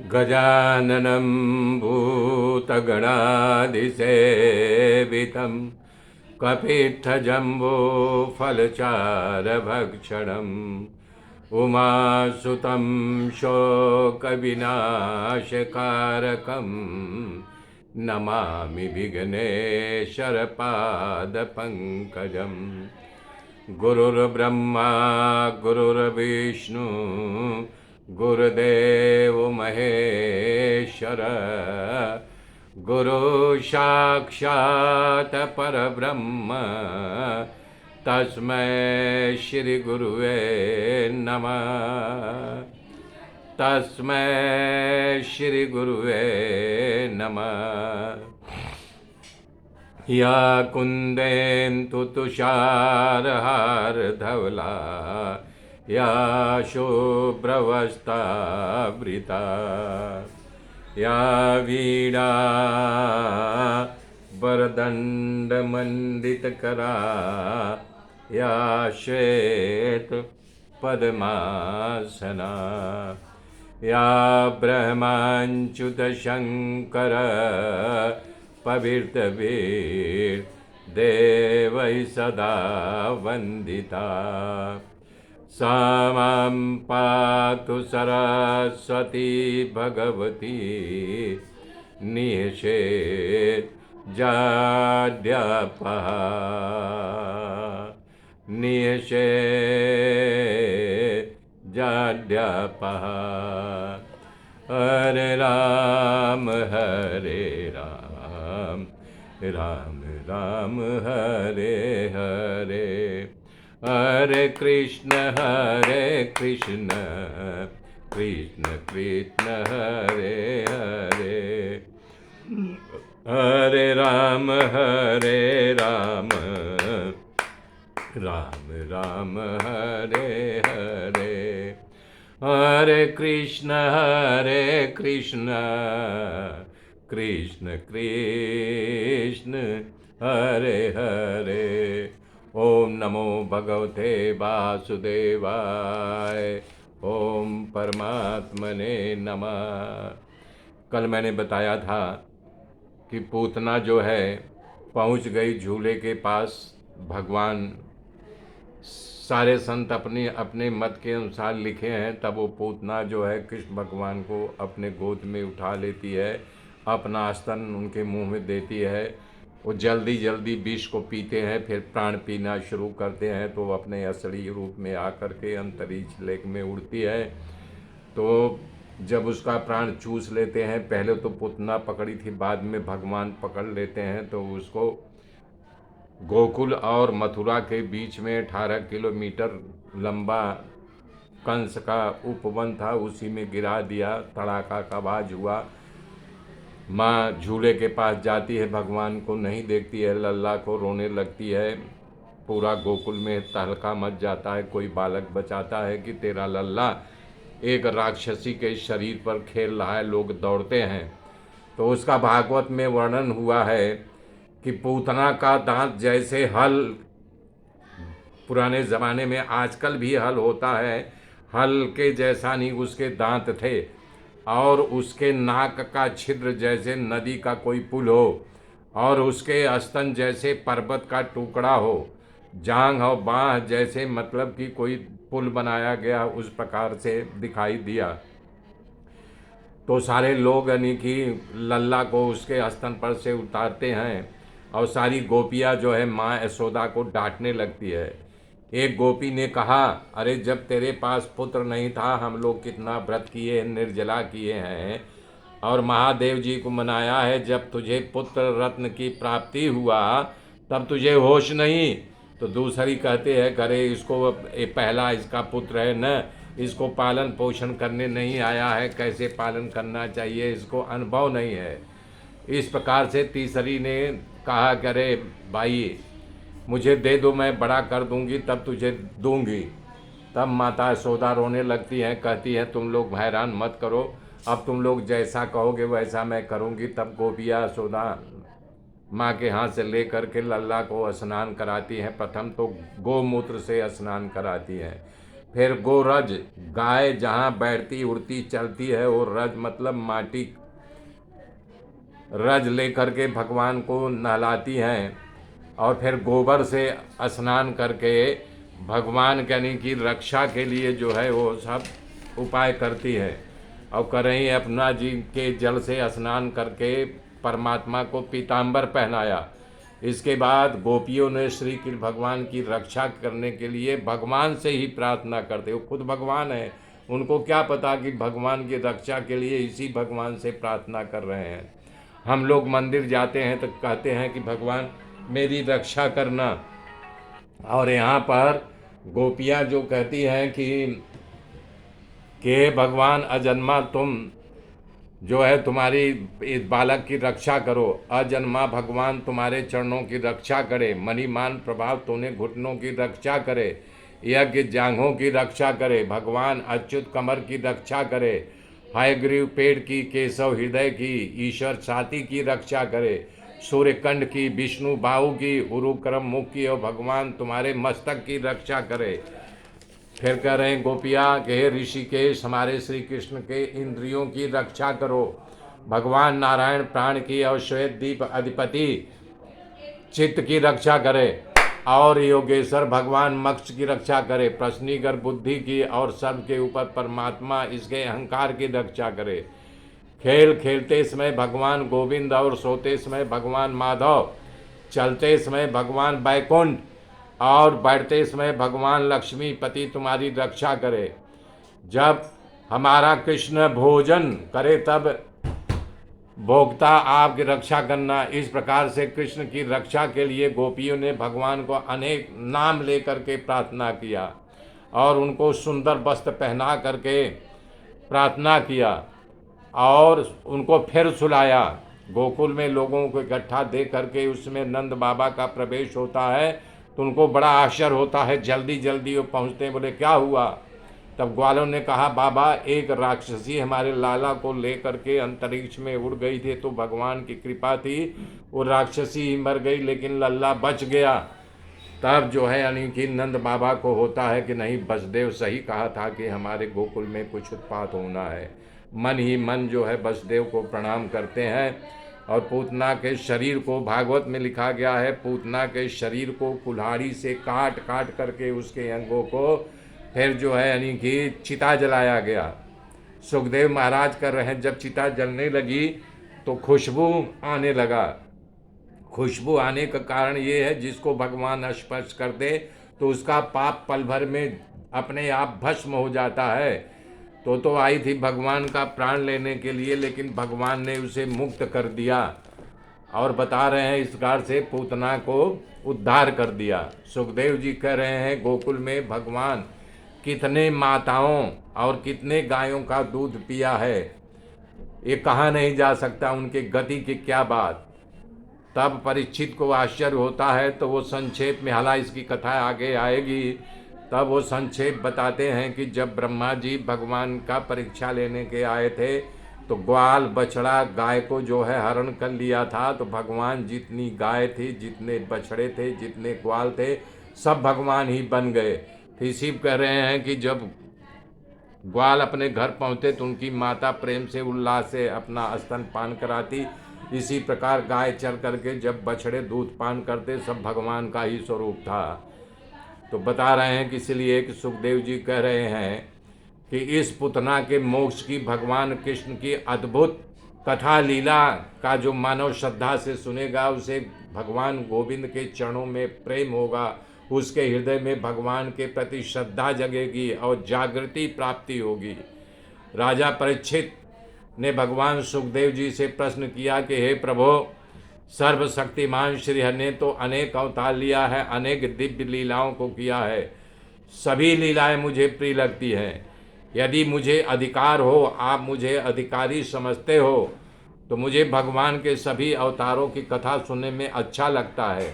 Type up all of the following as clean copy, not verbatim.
गजाननं भूतगणाधिसेवितं कपित्थजम्बूफलचारभक्षणम् उमासुतं शोकविनाशकारकं नमामि विघ्नेश्वरपादपङ्कजम्। गुरुर्ब्रह्मा गुरुर्विष्णु गुरुदेव महेश्वर गुरु साक्षात् परब्रह्म तस्मै श्री गुरुवे नमः। तस्मै श्री गुरुवे नमः। या कुन्देन्दु तुषारहारधवला या शुभ्रवस्त्रावृता या वीणा वरदण्डमण्डितकरा या श्वेत पद्मासना या ब्रह्माच्युतशङ्कर पवित्रवीर देवै सदा वन्दिता। सा मां पातु सरस्वती भगवती निषेधाध्यापः निषेधाध्यापः। हरे राम राम राम हरे हरे हरे कृष्ण कृष्ण कृष्ण हरे हरे हरे राम राम राम हरे हरे हरे कृष्ण कृष्ण कृष्ण हरे हरे। ओम नमो भगवते वासुदेवाय। ओम परमात्मने नमः। कल मैंने बताया था कि पूतना जो है पहुंच गई झूले के पास। भगवान सारे संत अपने अपने मत के अनुसार लिखे हैं। तब वो पूतना जो है कृष्ण भगवान को अपने गोद में उठा लेती है, अपना स्तन उनके मुंह में देती है। वो जल्दी जल्दी विष को पीते हैं, फिर प्राण पीना शुरू करते हैं। तो वो अपने असली रूप में आकर के अंतरिक्ष लेक में उड़ती है। तो जब उसका प्राण चूस लेते हैं, पहले तो पूतना पकड़ी थी, बाद में भगवान पकड़ लेते हैं। तो उसको गोकुल और मथुरा के बीच में 18 किलोमीटर लंबा कंस का उपवन था, उसी में गिरा दिया। तड़ाका का आवाज हुआ। माँ झूले के पास जाती है, भगवान को नहीं देखती है, लल्ला को रोने लगती है। पूरा गोकुल में तहलका मच जाता है। कोई बालक बचाता है कि तेरा लल्ला एक राक्षसी के शरीर पर खेल रहा है। लोग दौड़ते हैं। तो उसका भागवत में वर्णन हुआ है कि पूतना का दांत जैसे हल, पुराने ज़माने में, आजकल भी हल होता है, हल के जैसा नहीं उसके दांत थे। और उसके नाक का छिद्र जैसे नदी का कोई पुल हो, और उसके स्तन जैसे पर्वत का टुकड़ा हो। जांघ और बाँह जैसे मतलब कि कोई पुल बनाया गया, उस प्रकार से दिखाई दिया। तो सारे लोग यानी कि लल्ला को उसके स्तन पर से उतारते हैं। और सारी गोपियाँ जो है माँ यशोदा को डांटने लगती है। एक गोपी ने कहा, अरे जब तेरे पास पुत्र नहीं था, हम लोग कितना व्रत किए, निर्जला किए हैं और महादेव जी को मनाया है। जब तुझे पुत्र रत्न की प्राप्ति हुआ तब तुझे होश नहीं। तो दूसरी कहते हैं, अरे इसको पहला इसका पुत्र है न, इसको पालन पोषण करने नहीं आया है, कैसे पालन करना चाहिए, इसको अनुभव नहीं है। इस प्रकार से तीसरी ने कहा कि अरे भाई मुझे दे दो, मैं बड़ा कर दूंगी तब तुझे दूंगी। तब माता यशोदा रोने लगती हैं, कहती हैं तुम लोग हैरान मत करो, अब तुम लोग जैसा कहोगे वैसा मैं करूंगी। तब गोपिया यशोदा माँ के हाथ से ले करके लल्ला को स्नान कराती हैं। प्रथम तो गोमूत्र से स्नान कराती हैं, फिर गोरज, गाय जहाँ बैठती उड़ती चलती है, वो रज मतलब माटी, रज लेकर के भगवान को नहलाती हैं। और फिर गोबर से स्नान करके भगवान यानी कि रक्षा के लिए जो है वो सब उपाय करती है। और करही अपना जी के जल से स्नान करके परमात्मा को पीताम्बर पहनाया। इसके बाद गोपियों ने श्री कृष्ण भगवान की रक्षा करने के लिए भगवान से ही प्रार्थना करते। वो खुद भगवान है, उनको क्या पता कि भगवान की रक्षा के लिए इसी भगवान से प्रार्थना कर रहे हैं। हम लोग मंदिर जाते हैं तो कहते हैं कि भगवान मेरी रक्षा करना, और यहाँ पर गोपियाँ जो कहती हैं कि भगवान अजन्मा तुम जो है तुम्हारी इस बालक की रक्षा करो, अजन्मा भगवान तुम्हारे चरणों की रक्षा करे, मणिमान प्रभाव तूने घुटनों की रक्षा करे, यज्ञ जांघों की रक्षा करे, भगवान अच्युत कमर की रक्षा करे, हयग्रीव पेड़ की, केशव हृदय की, ईश्वर छाती की रक्षा करे, सूर्यकंड की, विष्णु बाहु की, उरुक्रम मुख की, और भगवान तुम्हारे मस्तक की रक्षा करे। फिर कह रहे हैं गोपिया के हे ऋषिकेश हमारे श्री कृष्ण के इंद्रियों की रक्षा करो, भगवान नारायण प्राण की और श्वेत दीप अधिपति चित्त की रक्षा करे, और योगेश्वर भगवान मोक्ष की रक्षा करे, प्रश्निकर बुद्धि की, और सर्व के ऊपर परमात्मा इसके अहंकार की रक्षा करे। खेल खेलते समय भगवान गोविंद, और सोते समय भगवान माधव, चलते समय भगवान बैकुंठ, और बैठते समय भगवान लक्ष्मी पति तुम्हारी रक्षा करे। जब हमारा कृष्ण भोजन करे तब भोक्ता आपकी रक्षा करना। इस प्रकार से कृष्ण की रक्षा के लिए गोपियों ने भगवान को अनेक नाम लेकर के प्रार्थना किया, और उनको सुंदर वस्त्र पहना करके प्रार्थना किया, और उनको फिर सुलाया। गोकुल में लोगों को इकट्ठा देख करके उसमें नंद बाबा का प्रवेश होता है, तो उनको बड़ा आश्चर्य होता है। जल्दी जल्दी वो पहुँचते हैं, बोले क्या हुआ? तब ग्वालों ने कहा बाबा एक राक्षसी हमारे लाला को लेकर के अंतरिक्ष में उड़ गई थी, तो भगवान की कृपा थी वो राक्षसी ही मर गई, लेकिन लल्ला बच गया। तब जो है यानी कि नंद बाबा को होता है कि नहीं, वसुदेव सही कहा था कि हमारे गोकुल में कुछ उत्पात होना है। मन ही मन जो है वसुदेव को प्रणाम करते हैं, और पूतना के शरीर को भागवत में लिखा गया है, पूतना के शरीर को कुल्हाड़ी से काट काट करके उसके अंगों को फिर जो है यानी कि चिता जलाया गया। सुखदेव महाराज कर रहे हैं, जब चिता जलने लगी तो खुशबू आने लगा। खुशबू आने का कारण ये है, जिसको भगवान स्पर्श कर दे तो उसका पाप पल भर में अपने आप भस्म हो जाता है। तो आई थी भगवान का प्राण लेने के लिए, लेकिन भगवान ने उसे मुक्त कर दिया, और बता रहे हैं इस प्रकार से पूतना को उद्धार कर दिया। सुखदेव जी कह रहे हैं गोकुल में भगवान कितने माताओं और कितने गायों का दूध पिया है, ये कहा नहीं जा सकता, उनके गति की क्या बात। तब परीक्षित को आश्चर्य होता है, तो वो संक्षेप में, हालांकि इसकी कथा आगे आएगी, तब वो संक्षेप बताते हैं कि जब ब्रह्मा जी भगवान का परीक्षा लेने के आए थे, तो ग्वाल बछड़ा गाय को जो है हरण कर लिया था। तो भगवान जितनी गाय थी, जितने बछड़े थे, जितने ग्वाल थे, सब भगवान ही बन गए। फिर शिव कह रहे हैं कि जब ग्वाल अपने घर पहुँचे तो उनकी माता प्रेम से उल्लास से अपना स्तन पान कराती। इसी प्रकार गाय चल करके जब बछड़े दूध पान करते, सब भगवान का ही स्वरूप था। तो बता रहे हैं कि इसलिए कि सुखदेव जी कह रहे हैं कि इस पुतना के मोक्ष की भगवान कृष्ण की अद्भुत कथा लीला का जो मानव श्रद्धा से सुनेगा, उसे भगवान गोविंद के चरणों में प्रेम होगा, उसके हृदय में भगवान के प्रति श्रद्धा जगेगी और जागृति प्राप्ति होगी। राजा परीक्षित ने भगवान सुखदेव जी से प्रश्न किया कि हे प्रभु, सर्वशक्तिमान श्रीहरि ने तो अनेक अवतार लिया है, अनेक दिव्य लीलाओं को किया है, सभी लीलाएं मुझे प्रिय लगती हैं। यदि मुझे अधिकार हो, आप मुझे अधिकारी समझते हो, तो मुझे भगवान के सभी अवतारों की कथा सुनने में अच्छा लगता है।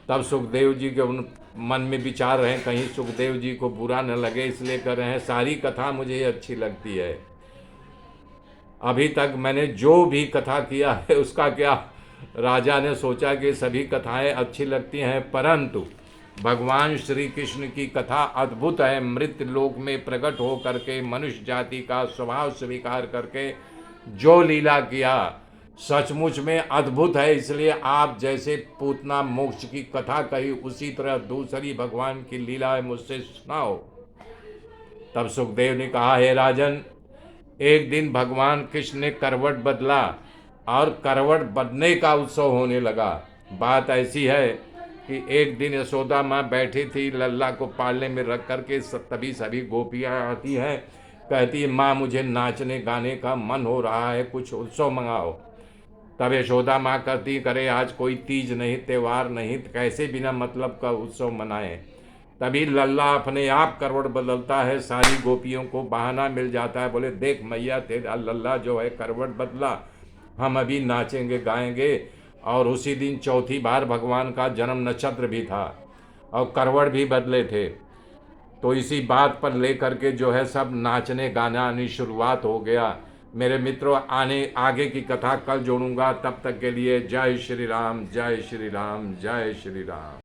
तब सुखदेव जी के उन मन में विचार रहे, कहीं सुखदेव जी को बुरा न लगे, इसलिए कर रहे हैं सारी कथा मुझे अच्छी लगती है। अभी तक मैंने जो भी कथा किया है उसका क्या, राजा ने सोचा कि सभी कथाएं अच्छी लगती हैं, परंतु भगवान श्री कृष्ण की कथा अद्भुत है। मृत्यु लोक में प्रकट हो करके मनुष्य जाति का स्वभाव स्वीकार करके जो लीला किया सचमुच में अद्भुत है। इसलिए आप जैसे पूतना मोक्ष की कथा कही उसी तरह दूसरी भगवान की लीला है, मुझसे सुनाओ। तब सुखदेव ने कहा, हे राजन, एक दिन भगवान कृष्ण ने करवट बदला और करवट बदलने का उत्सव होने लगा। बात ऐसी है कि एक दिन यशोदा माँ बैठी थी लल्ला को पालने में रख करके, तभी सभी गोपियाँ आती हैं, कहती है माँ मुझे नाचने गाने का मन हो रहा है, कुछ उत्सव मंगाओ। तब यशोदा माँ कहती, करे आज कोई तीज नहीं, त्यौहार नहीं, कैसे बिना मतलब का उत्सव मनाएं। तभी लल्ला अपने आप करवट बदलता है, सारी गोपियों को बहाना मिल जाता है, बोले देख मैया तेरा लल्ला जो है करवट बदला, हम अभी नाचेंगे गाएंगे। और उसी दिन चौथी बार भगवान का जन्म नक्षत्र भी था और करवट भी बदले थे। तो इसी बात पर लेकर के जो है सब नाचने गाने शुरुआत हो गया। मेरे मित्रों, आगे की कथा कल जोड़ूंगा। तब तक के लिए जय श्री राम, जय श्री राम, जय श्री राम।